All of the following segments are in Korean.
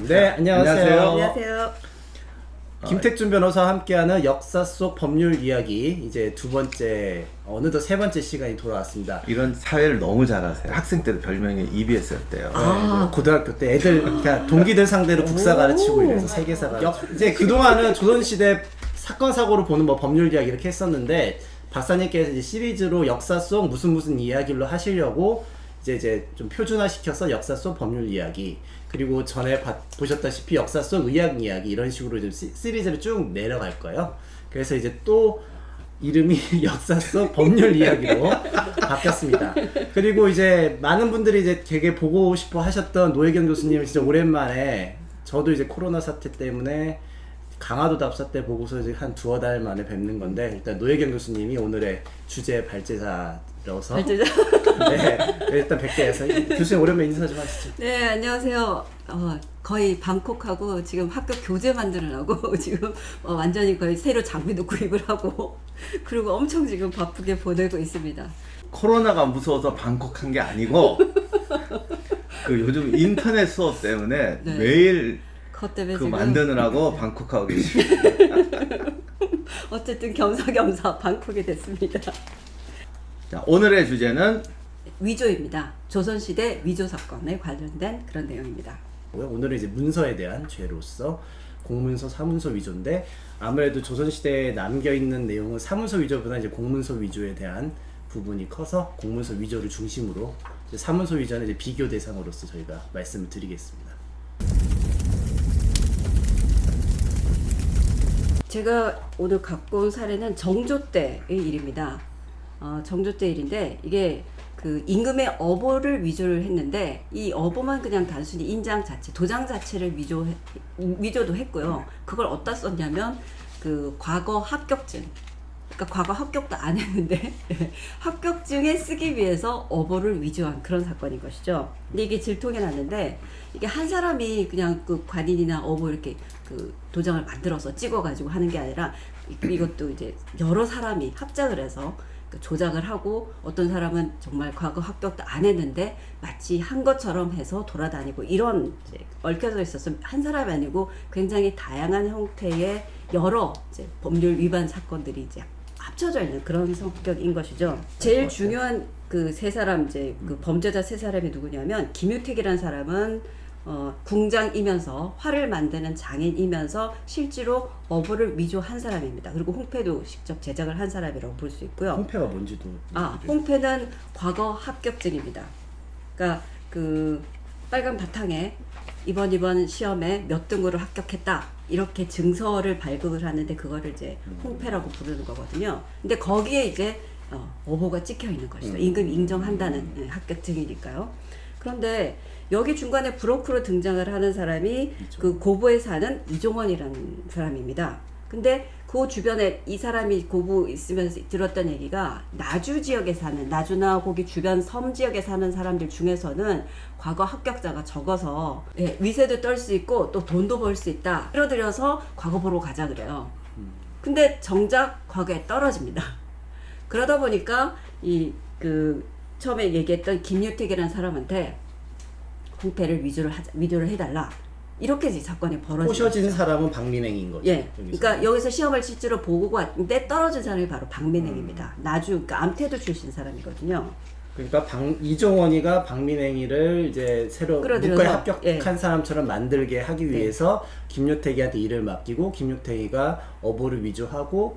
네, 안녕하세요. 안녕하세요. 김택준 변호사와 함께하는 역사 속 법률 이야기, 이제 두 번째, 어느덧 세 번째 시간이 돌아왔습니다. 이런 사회를 너무 잘하세요. 학생 때도 별명이 EBS였대요. 네, 고등학교 때 애들, 그러니까 동기들 상대로 국사 가르치고 이래서 세계사 가르치고. 이제 그동안은 조선시대 사건 사고를 보는 뭐 법률 이야기 이렇게 했었는데, 박사님께서 이제 시리즈로 역사 속 무슨 이야기로 하시려고 이제 좀 표준화 시켜서 역사 속 법률 이야기, 그리고 전에 보셨다시피 역사 속 의학 이야기, 이런 식으로 좀 시리즈를 쭉 내려갈 거예요. 그래서 이제 또 이름이 역사 속 법률 이야기로 바뀌었습니다. 그리고 이제 많은 분들이 이제 되게 보고 싶어 하셨던 노혜경 교수님을 진짜 오랜만에, 저도 이제 코로나 사태 때문에 강화도 답사 때 보고서 이제 한 두어 달 만에 뵙는 건데, 일단 노혜경 교수님이 오늘의 주제 발제자로서 네, 일단 뵙게 해서 교수님 오랜만에 인사 좀 하시죠. 네, 안녕하세요. 거의 방콕하고 지금 학교 교재 만들으라고 지금 완전히 거의 새로 장비도 구입을 하고 그리고 엄청 지금 바쁘게 보내고 있습니다. 코로나가 무서워서 방콕한 게 아니고 그 요즘 인터넷 수업 때문에 네. 매일 그것 때문에 그 지금 만드느라고 방콕하고 계십니다. 어쨌든 겸사겸사 방콕이 됐습니다. 자, 오늘의 주제는 위조입니다. 조선시대 위조 사건에 관련된 그런 내용입니다. 오늘은 이제 문서에 대한 죄로서 공문서, 사문서 위조인데, 아무래도 조선시대에 남겨있는 내용은 사문서 위조보다 이제 공문서 위조에 대한 부분이 커서 공문서 위조를 중심으로 이제 사문서 위조는 이제 비교 대상으로서 저희가 말씀을 드리겠습니다. 제가 오늘 갖고 온 사례는 정조 때의 일입니다. 정조 때 일인데, 이게 그 임금의 어보를 위조를 했는데, 이 어보만 그냥 단순히 인장 자체, 도장 자체를 위조도 했고요. 그걸 어디다 썼냐면 그 과거 합격증, 그러니까 과거 합격도 안 했는데 합격증에 쓰기 위해서 어보를 위조한 그런 사건인 것이죠. 근데 이게 질통이 났는데, 이게 한 사람이 그냥 그 관인이나 어보 이렇게 그 도장을 만들어서 찍어가지고 하는 게 아니라, 이것도 이제 여러 사람이 합작을 해서 조작을 하고, 어떤 사람은 정말 과거 합격도 안 했는데 마치 한 것처럼 해서 돌아다니고, 이런 이제 얽혀져 있어서 한 사람이 아니고 굉장히 다양한 형태의 여러 이제 법률 위반 사건들이 이제 합쳐져 있는 그런 성격인 것이죠. 제일 중요한 그 세 사람, 이제 그 범죄자 세 사람이 누구냐면, 김유택이라는 사람은 궁장이면서 활을 만드는 장인이면서 실제로 어보를 위조한 사람입니다. 그리고 홍패도 직접 제작을 한 사람이라고 볼 수 있고요. 홍패가 뭔지도. 홍패는 과거 합격증입니다. 그러니까 그 빨간 바탕에 이번 시험에 몇 등으로 합격했다, 이렇게 증서를 발급을 하는데 그거를 이제 홍패라고 부르는 거거든요. 근데 거기에 이제 어보가 찍혀 있는 것이죠. 임금이 인정한다는 합격증이니까요. 그런데 여기 중간에 브로커로 등장을 하는 사람이 그 고부에 사는 이종원이라는 사람입니다. 근데 그 주변에 이 사람이 고부 있으면서 들었던 얘기가, 나주 지역에 사는, 나주나 거기 주변 섬 지역에 사는 사람들 중에서는 과거 합격자가 적어서 위세도 떨 수 있고 또 돈도 벌 수 있다, 끌어들여서 과거 보러 가자 그래요. 근데 정작 과거에 떨어집니다. 그러다 보니까 처음에 얘기했던 김유택이라는 사람한테 홍패를 위조를 해달라, 이렇게 이 사건이 벌어진 꼬셔진 거죠. 사람은 박민행인 거죠. 예. 그러니까 여기서 시험을 실제로 보고 왔는데 떨어진 사람이 바로 박민행입니다. 나주, 그러니까 암태도 출신 사람이거든요. 그러니까 이종원이가 박민행이를 이제 새로 끌어들여서, 문과에 합격한 예. 사람처럼 만들게 하기 위해서 김유택이한테 일을 맡기고, 김유택이가 어보를 위조하고,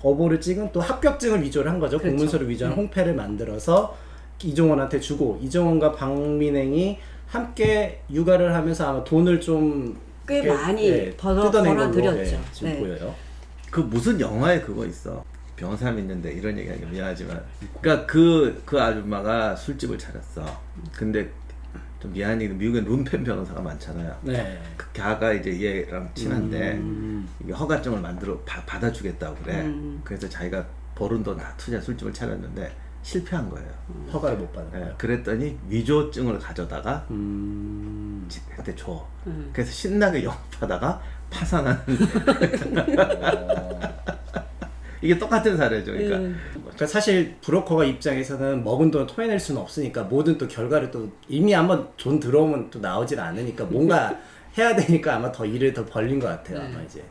어보를 찍은 또 합격증을 위조를 한 거죠. 그렇죠. 공문서를 위조한 홍패를 만들어서 이종원한테 주고, 이종원과 박민행이 함께 육아를 하면서 아마 돈을 좀 꽤 많이 뜯어낸 걸로, 벌어들였죠. 지금 네. 보여요. 그 무슨 영화에 그거 있어. 변호사 믿는데 이런 얘기하기 미안하지만, 그러니까 그 아줌마가 술집을 차렸어. 근데 좀 미안한 얘기, 미국엔 룸펜 변호사가 많잖아요. 네. 그 걔가 이제 얘랑 친한데 이게 허가증을 받아주겠다고 그래. 그래서 자기가 벌은 돈 다 투자 술집을 차렸는데 실패한 거예요. 허가를 못 받은 거예요. 그랬더니 위조증을 가져다가 한테 줘. 그래서 신나게 영업하다가 파산하는 이게 똑같은 사례죠. 그러니까 사실 브로커가 입장에서는 먹은 돈을 토해낼 수는 없으니까, 모든 또 결과를 또 이미 한번 돈 들어오면 또 나오질 않으니까 뭔가 해야 되니까 아마 더 일을 더 벌린 것 같아요. 네. 아마 이제.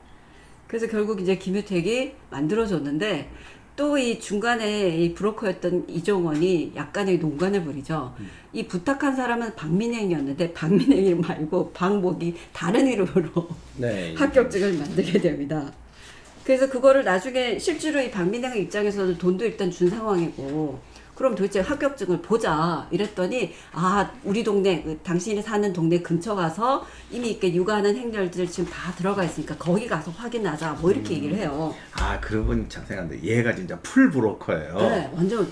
그래서 결국 이제 김유택이 만들어줬는데 또 이 중간에 이 브로커였던 이종원이 약간의 농간을 부리죠. 이 부탁한 사람은 박민행이었는데 박민행이 말고 박목이 다른 이름으로 네. 합격증을 만들게 됩니다. 그래서 그거를 나중에 실제로 이 박민행 입장에서는 돈도 일단 준 상황이고 그럼 도대체 합격증을 보자 이랬더니 아 우리 동네 당신이 사는 동네 근처 가서 이미 이렇게 육아하는 행렬들 지금 다 들어가 있으니까 거기 가서 확인하자 뭐 이렇게 얘기를 해요. 아 그러고 보니 참 생각나는데 얘가 진짜 풀 브로커예요. 네, 완전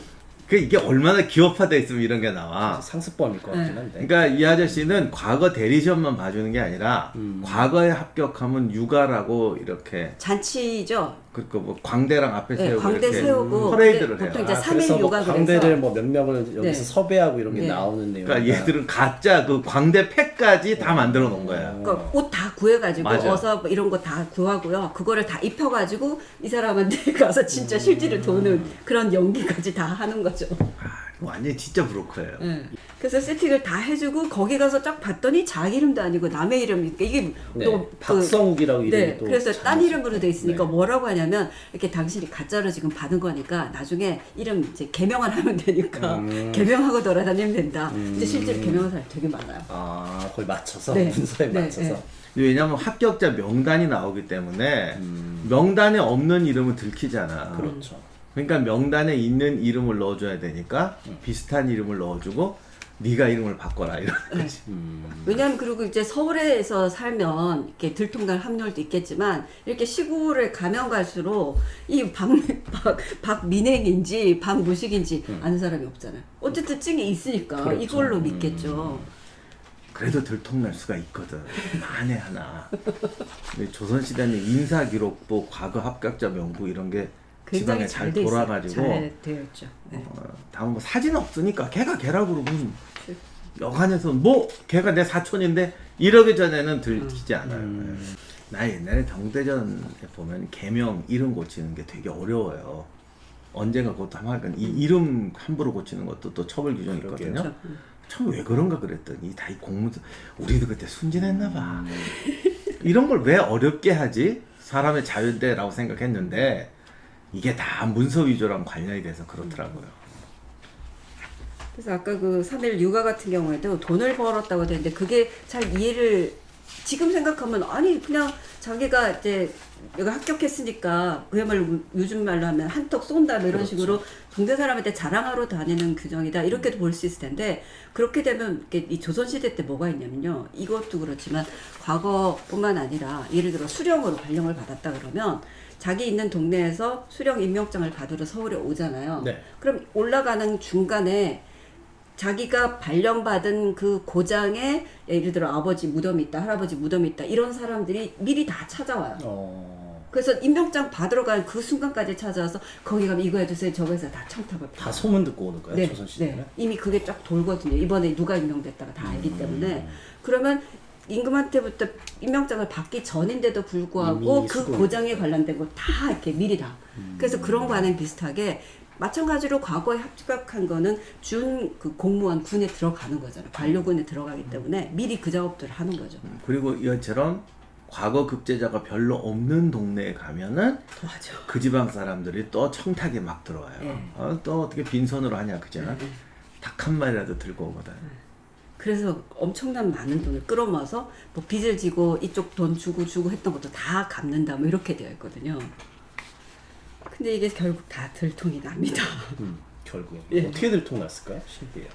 그 이게 얼마나 기업화돼 있으면 이런 게 나와. 상습범일 것 같긴 네. 한데. 그러니까 이 아저씨는 과거 대리시험만 봐주는 게 아니라 과거에 합격하면 육아라고 이렇게 잔치죠. 그러니까 뭐 광대랑 앞에 네, 세우고 광대 이렇게 세우고 퍼레이드를 보통 해요. 이제 아, 3일 그래서 뭐 요가 광대를 그래서 뭐 몇 명을 여기서 네. 섭외하고 이런 게 네. 나오는 내용. 그러니까 얘들은 가짜 그 광대 팩까지 다 만들어 놓은 거야. 그러니까 옷 다 구해가지고 맞아. 어서 뭐 이런 거 다 구하고요. 그거를 다 입혀가지고 이 사람한테 가서 진짜 실제로 도는 그런 연기까지 다 하는 거죠. 아, 이거 완전히 진짜 브로커예요. 네. 그래서 세팅을 다 해주고 거기 가서 쫙 봤더니 자기 이름도 아니고 남의 이름이니까 이게 네. 또 박성욱이라고 이름이 네. 또 그래서 잘 딴 맞죠. 이름으로 돼 있으니까 네. 뭐라고 하냐면 이렇게 당신이 가짜로 지금 받은 거니까 나중에 이름 이제 개명을 하면 되니까 개명하고 돌아다니면 된다. 근데 실제로 개명한 사람이 되게 많아요. 아, 거기 맞춰서 네. 문서에 네, 맞춰서. 네. 왜냐면 합격자 명단이 나오기 때문에 명단에 없는 이름은 들키잖아. 그렇죠. 그러니까 명단에 있는 이름을 넣어줘야 되니까 비슷한 이름을 넣어주고 네가 이름을 바꿔라 이런 거지. 왜냐하면 그리고 이제 서울에서 살면 이렇게 들통날 확률도 있겠지만 이렇게 시골에 가면 갈수록 이 박민행인지 박무식인지 아는 사람이 없잖아요. 어쨌든 증이 있으니까 그렇죠. 이걸로 믿겠죠. 그래도 들통날 수가 있거든. 만에 하나. 근데 조선시대는 인사기록부, 과거 합격자 명부 이런 게 지방에 굉장히 잘 잘 돼 있어요. 돌아가지고 잘 되어 있죠. 네. 다음 뭐 사진 없으니까 걔가 걔라고 그러면 여간에서 뭐 걔가 내 사촌인데 이러기 전에는 들키지 않아요. 나 옛날에 경대전에 보면 개명 이름 고치는 게 되게 어려워요. 언젠가 그것도 한번 할까. 이 이름 함부로 고치는 것도 또 처벌 규정이 있거든요. 그렇죠. 참 왜 그런가 그랬더니 다 이 공무서 우리도 그때 순진했나 봐. 이런 걸 왜 어렵게 하지? 사람의 자유인데라고 생각했는데 이게 다 문서 위조랑 관련이 돼서 그렇더라고요. 그래서 아까 그 3일 육아 같은 경우에도 돈을 벌었다고 되는데 그게 잘 이해를 지금 생각하면 아니 그냥 자기가 이제 여기 합격했으니까 그야말로 요즘 말로 하면 한턱 쏜다 뭐 이런 그렇죠. 식으로 동네 사람한테 자랑하러 다니는 규정이다 이렇게도 볼 수 있을 텐데 그렇게 되면 이렇게 이 조선시대 때 뭐가 있냐면요 이것도 그렇지만 과거뿐만 아니라 예를 들어 수령으로 발령을 받았다 그러면 자기 있는 동네에서 수령 임명장을 받으러 서울에 오잖아요. 네. 그럼 올라가는 중간에 자기가 발령받은 그 고장에 예를 들어 아버지 무덤이 있다, 할아버지 무덤이 있다 이런 사람들이 미리 다 찾아와요. 그래서 임명장 받으러 간 그 순간까지 찾아와서 거기 가면 이거 해주세요, 저거 해서 다 청탁을 다 소문 듣고 오는 거예요, 네, 조선시대는? 네. 이미 그게 쫙 돌거든요. 이번에 누가 임명됐다가 다 알기 때문에 그러면 임금한테부터 임명장을 받기 전인데도 불구하고 이미 그 수고. 고장에 관련된 거 다 이렇게 미리 다. 그래서 그런 거와는 비슷하게 마찬가지로 과거에 합격한 거는 준 그 공무원 군에 들어가는 거잖아요. 관료군에 들어가기 때문에 미리 그 작업들을 하는 거죠. 그리고 이처럼 과거 급제자가 별로 없는 동네에 가면은 도와줘. 그 지방 사람들이 또 청탁에 막 들어와요. 네. 또 어떻게 빈손으로 하냐 그잖아. 닭 한 마리라도 들고 오거든. 그래서 엄청난 많은 돈을 끌어모아서 뭐 빚을 지고 이쪽 돈 주고 했던 것도 다 갚는다 뭐 이렇게 되어 있거든요. 근데 이게 결국 다 들통이 납니다. 결국에. 예. 어떻게 들통났을까요? 신기해요.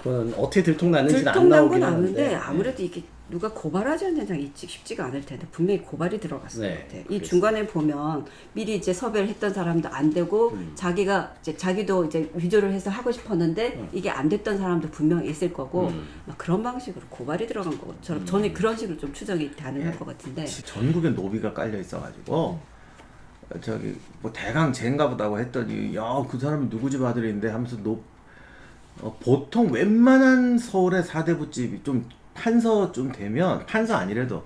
그건 어떻게 들통났는지는 안 들통난 나오긴 건 아는데 하는데 아무래도 이게 누가 고발하지 않는 장이 있지 쉽지가 않을 텐데 분명히 고발이 들어갔을 네, 것 같아요. 이 그랬어요. 중간에 보면 미리 이제 섭외를 했던 사람도 안 되고 자기가 이제 자기도 이제 위조를 해서 하고 싶었는데 이게 안 됐던 사람도 분명히 있을 거고 막 그런 방식으로 고발이 들어간 것처럼 저는 그런 식으로 좀 추정이 가능할 것 같은데 전국에 노비가 깔려 있어가지고 저기 뭐 대강 쟤인가 보다고 했더니 야 그 사람이 누구 집 아들인데 하면서 보통 웬만한 서울의 사대부집이 좀 판서 좀 되면 판서 아니래도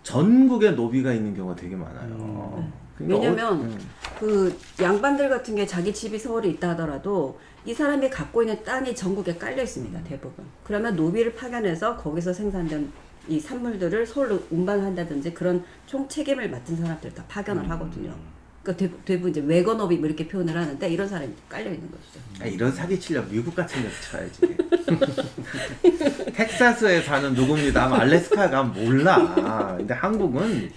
전국에 노비가 있는 경우가 되게 많아요. 그러니까 왜냐면 그 양반들 같은 게 자기 집이 서울에 있다 하더라도 이 사람이 갖고 있는 땅이 전국에 깔려 있습니다. 대부분. 그러면 노비를 파견해서 거기서 생산된 이 산물들을 서울로 운반한다든지 그런 총 책임을 맡은 사람들 다 파견을 하거든요. 그러니까 대부분 이제 외건업이 뭐 이렇게 표현을 하는데 이런 사람이 깔려 있는 거죠. 아, 이런 사기 치려면 미국 같은 데서 쳐야지. 텍사스에 사는 누굽니다 하면 알래스카에 가면 몰라. 근데 한국은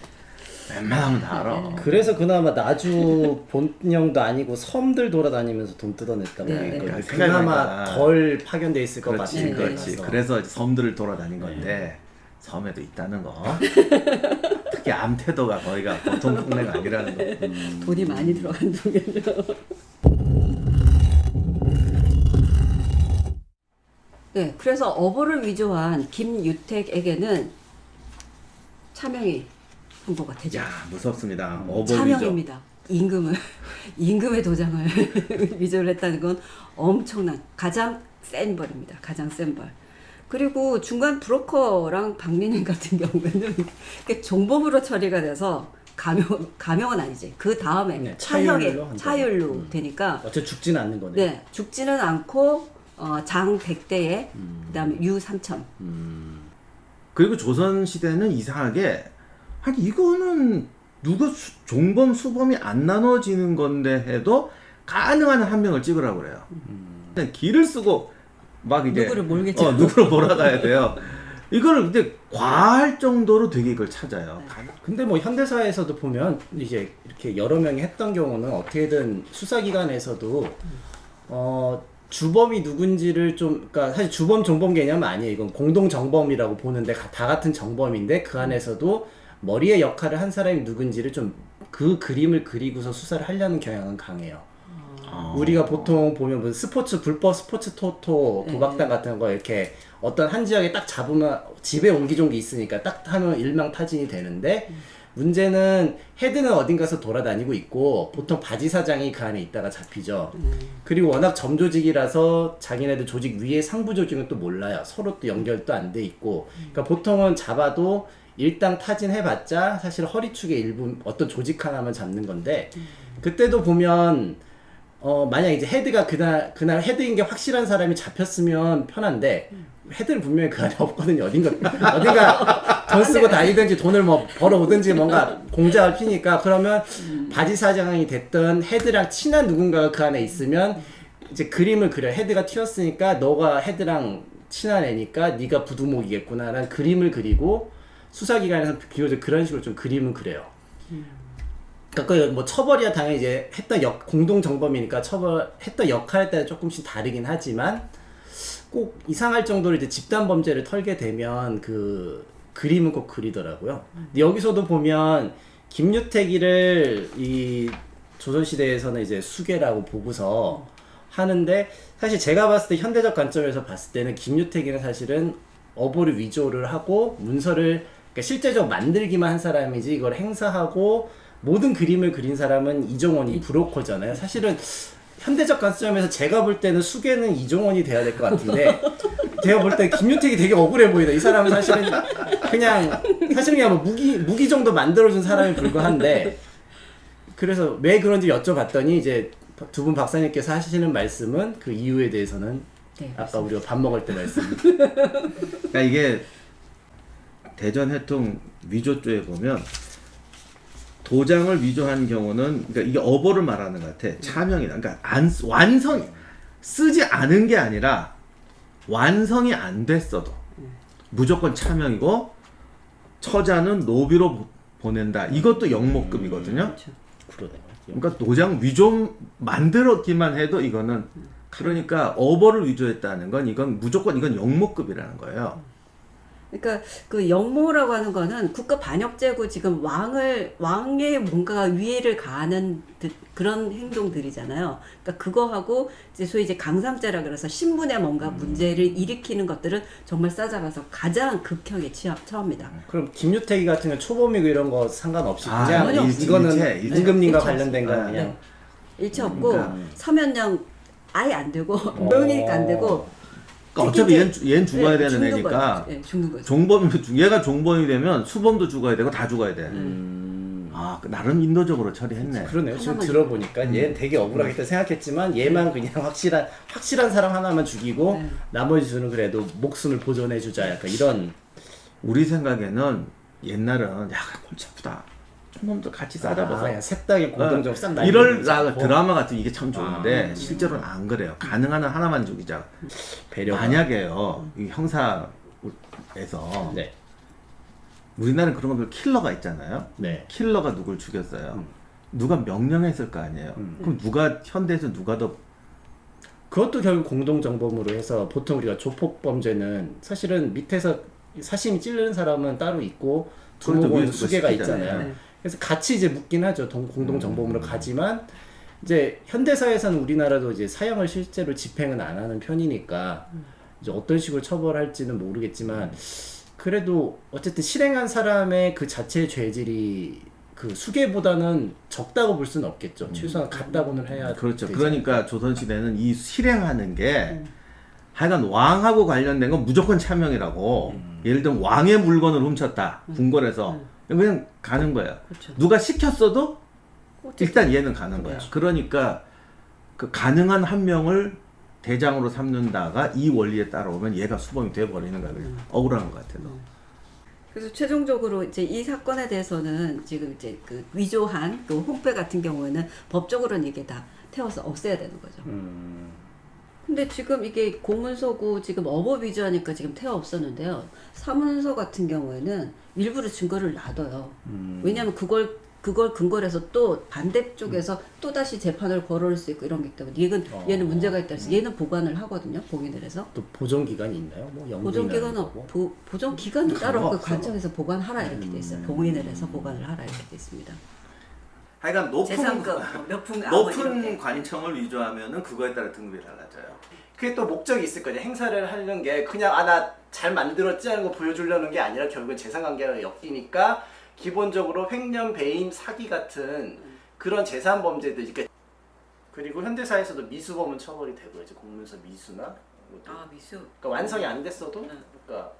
웬만하면 다 알아. 그래서 그나마 나주 본령도 아니고 섬들 돌아다니면서 돈 뜯어냈다고 네, 하니까 그러니까 그나마 생각해보니까. 덜 파견돼 있을 것 그렇지, 같은 그렇지. 거라서. 그래서 이제 섬들을 돌아다닌 건데 섬에도 있다는 거. 특히 암태도가 거기가 보통 동네가 아니라는 거. 돈이 많이 들어간 동네죠. 네, 그래서 어보를 위조한 김유택에게는 차명이 선고가 되죠. 야, 무섭습니다. 어버이죠. 차명입니다. 임금의 도장을 위조를 했다는 건 엄청난 가장 센 벌입니다. 가장 센 벌. 그리고 중간 브로커랑 박민희 같은 경우에는 종범으로 처리가 돼서 감형은 아니지. 그 다음에 네, 차형에 차율로 한다. 차율로 되니까 어차피 죽지는 않는 거네. 네, 죽지는 않고 장 100대에 그다음에 유 3천. 그리고 조선 시대는 이상하게 아니 이거는 누가 종범 수범이 안 나눠지는 건데 해도 가능한 한 명을 찍으라고 그래요. 그냥 길을 쓰고 막 이제 누구를 몰겠죠. 누구를 몰아가야 돼요. 이거를 근데 과할 정도로 되게 이걸 찾아요. 근데 뭐 현대사에서도 보면 이제 이렇게 여러 명이 했던 경우는 어떻게든 수사기관에서도 주범이 누군지를 좀, 그러니까 사실 주범 정범 개념은 아니에요. 이건 공동 정범이라고 보는데 다 같은 정범인데 그 안에서도 머리의 역할을 한 사람이 누군지를 좀 그 그림을 그리고서 수사를 하려는 경향은 강해요. 우리가 보통 보면 무슨 불법 스포츠 토토 도박단 같은 거 이렇게 어떤 한 지역에 딱 잡으면 집에 옹기종기 있으니까 딱 하면 일망타진이 되는데 문제는 헤드는 어딘가서 돌아다니고 있고 보통 바지 사장이 그 안에 있다가 잡히죠. 그리고 워낙 점조직이라서 자기네들 조직 위에 상부 조직은 또 몰라요. 서로 또 연결도 안 돼 있고. 그러니까 보통은 잡아도 일당 타진해봤자 사실 허리축의 일부 어떤 조직 하나만 잡는 건데 그때도 보면 만약 이제 헤드가 그날 헤드인 게 확실한 사람이 잡혔으면 편한데 헤드는 분명히 그 안에 없거든요. 어딘가 돈 쓰고 다니든지 돈을 뭐 벌어오든지 뭔가 공작을 피니까 그러면 바지 사장이 됐든 헤드랑 친한 누군가가 그 안에 있으면 이제 그림을 그려. 헤드가 튀었으니까 너가 헤드랑 친한 애니까 네가 부두목이겠구나라는 그림을 그리고 수사기관에서 비교적 그런 식으로 좀 그림은 그래요. 그러니까 뭐 처벌이야 당연히 이제 했던 공동 정범이니까 처벌했던 역할에 따라 조금씩 다르긴 하지만 꼭 이상할 정도로 이제 집단 범죄를 털게 되면 그 그림은 꼭 그리더라고요. 근데 여기서도 보면 김유택이를 이 조선시대에서는 이제 수괴라고 보고서 하는데 사실 제가 봤을 때 현대적 관점에서 봤을 때는 김유택이는 사실은 어보를 위조를 하고 문서를 그러니까 실제적으로 만들기만 한 사람이지 이걸 행사하고 모든 그림을 그린 사람은 이종원이 브로커잖아요. 사실은 현대적 관점에서 제가 볼 때는 수괴는 이종원이 돼야 될 것 같은데 제가 볼 때 김유택이 되게 억울해 보이다. 이 사람은 사실은 그냥 뭐 무기 정도 만들어준 사람에 불과한데 그래서 왜 그런지 여쭤봤더니 이제 두 분 박사님께서 하시는 말씀은 그 이유에 대해서는 네, 아까 우리가 밥 먹을 때 말씀. 그러니까 이게 대전 해통 위조죄에 보면 도장을 위조한 경우는 그러니까 이게 어보를 말하는 것 같아. 차명이다. 그러니까 완성 쓰지 않은 게 아니라 완성이 안 됐어도 무조건 차명이고 처자는 노비로 보낸다. 이것도 영목급이거든요. 그렇죠. 그러네요. 그러니까 도장 위조 만들었기만 해도 이거는 그러니까 어보를 위조했다는 건 이건 무조건 이건 영목급이라는 거예요. 그러니까 그 영모라고 하는 거는 국가 반역죄고 지금 왕의 뭔가 위해를 가하는 그런 행동들이잖아요. 그러니까 그거하고 이제 소위 이제 강상죄라 그래서 신분에 뭔가 문제를 일으키는 것들은 정말 싸잡아서 가장 극형에 처합니다. 그럼 김유택이 같은 경우 초범이고 이런 거 상관없이 아, 그냥 전혀 이거는 일체 임금님과 일체 관련된 거 없어요. 그냥 일체 없고 그러니까. 사면령 아예 안 되고 명예니까 안 되고 그러니까 어차피 얘는 죽어야 되는 애니까 예, 죽는 거죠. 종범이면 얘가 종범이 되면 수범도 죽어야 되고 다 죽어야 돼. 아, 나름 인도적으로 처리했네. 그러네요. 지금 하나만 들어보니까 얘는 되게 억울하겠다 생각했지만 얘만 그냥 확실한 사람 하나만 죽이고 네. 나머지 수는 그래도 목숨을 보존해주자 약간 이런 우리 생각에는 옛날은 야 골치 아프다. 총놈들 같이 싸잡아서 아, 색당의 공동적으로 싹 날리는 이럴 거지. 드라마 같은 이게 참 좋은데 실제로는 안 그래요. 가능한 한 하나만 죽이자. 배려가. 만약에요 이 형사에서 네. 우리나라는 그런 것들 킬러가 있잖아요. 네. 킬러가 누굴 죽였어요. 누가 명령했을 거 아니에요. 그럼 누가 현대에서 누가 더 그것도 결국 공동정범으로 해서 보통 우리가 조폭범죄는 사실은 밑에서 사심이 찌르는 사람은 따로 있고 그렇죠. 두목은 위에서 수괴가 시키잖아요. 있잖아요. 네. 그래서 같이 이제 묶긴 하죠. 공동정범으로 가지만 이제 현대사에서는 우리나라도 이제 사형을 실제로 집행은 안 하는 편이니까 이제 어떤 식으로 처벌할지는 모르겠지만 그래도 어쨌든 실행한 사람의 그 자체의 죄질이 그 수괴보다는 적다고 볼 수는 없겠죠. 최소한 같다고는 해야 그렇죠. 되지 그러니까 조선시대는 이 실행하는 게 하여간 왕하고 관련된 건 무조건 차명이라고. 예를 들면 왕의 물건을 훔쳤다. 궁궐에서. 그냥 가는 거예요. 그렇죠. 누가 시켰어도 어쨌든 일단 얘는 가는 거야. 그렇죠. 그러니까 그 가능한 한 명을 대장으로 삼는다가 이 원리에 따라오면 얘가 수범이 돼버리는 거야. 억울한 것 같아요. 그래서 최종적으로 이제 이 사건에 대해서는 지금 이제 그 위조한 또 홍패 같은 경우에는 법적으로는 이게 다 태워서 없애야 되는 거죠. 근데 지금 이게 공문서고 지금 어법 위조하니까 지금 태워 없었는데요. 사문서 같은 경우에는 일부러 증거를 놔둬요. 왜냐하면 그걸 근거로 해서 또 반대쪽에서 또 다시 재판을 걸어올 수 있고 이런 게 때문에 얘는 문제가 있다 해서 얘는 보관을 하거든요. 봉인을 해서. 또 보존 기간이 있나요? 뭐 보존 기간은 보존 기간은 따로 없고 없어. 관청에서 보관하라 이렇게 돼 있어요. 봉인을 해서 보관을 하라 이렇게 돼 있습니다. 하여간 재산급 몇푼 높은 관청을 위조하면은 그거에 따라 등급이 달라져요. 그게 또 목적이 있을 거죠. 행사를 하는 게 그냥 아 나 잘 만들었지 하는 거 보여주려는 게 아니라 결국은 재산관계가 엮이니까 기본적으로 횡령, 배임, 사기 같은 그런 재산 범죄들 그리고 현대사에서도 미수범은 처벌이 되고 이제 공문서 미수나 아 미수. 그러니까 완성이 안 됐어도 그러니까